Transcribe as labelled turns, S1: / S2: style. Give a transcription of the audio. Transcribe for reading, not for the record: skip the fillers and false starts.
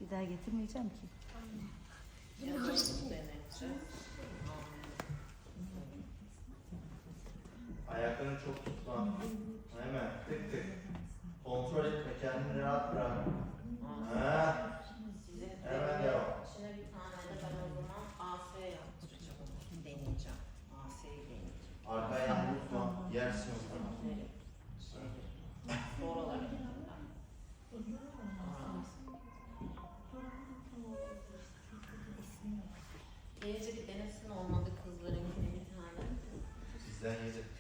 S1: Bir daha getirmeyeceğim ki.
S2: Ayaklarını çok tutma. Hemen tık tık. Kontrol etme, kendini rahat bırak. Ha. Hemen devam.
S3: İçine bir tane de ben o zaman AF yaptıracağım. Deneyeceğim. AF'yi deneyeceğim.
S2: Arka ayağını unutma. Yersin o zaman.
S3: Doğru hareketinden. Gelince bir denesin olmadı kızlarınkini bir tane.
S2: Sizden yedi.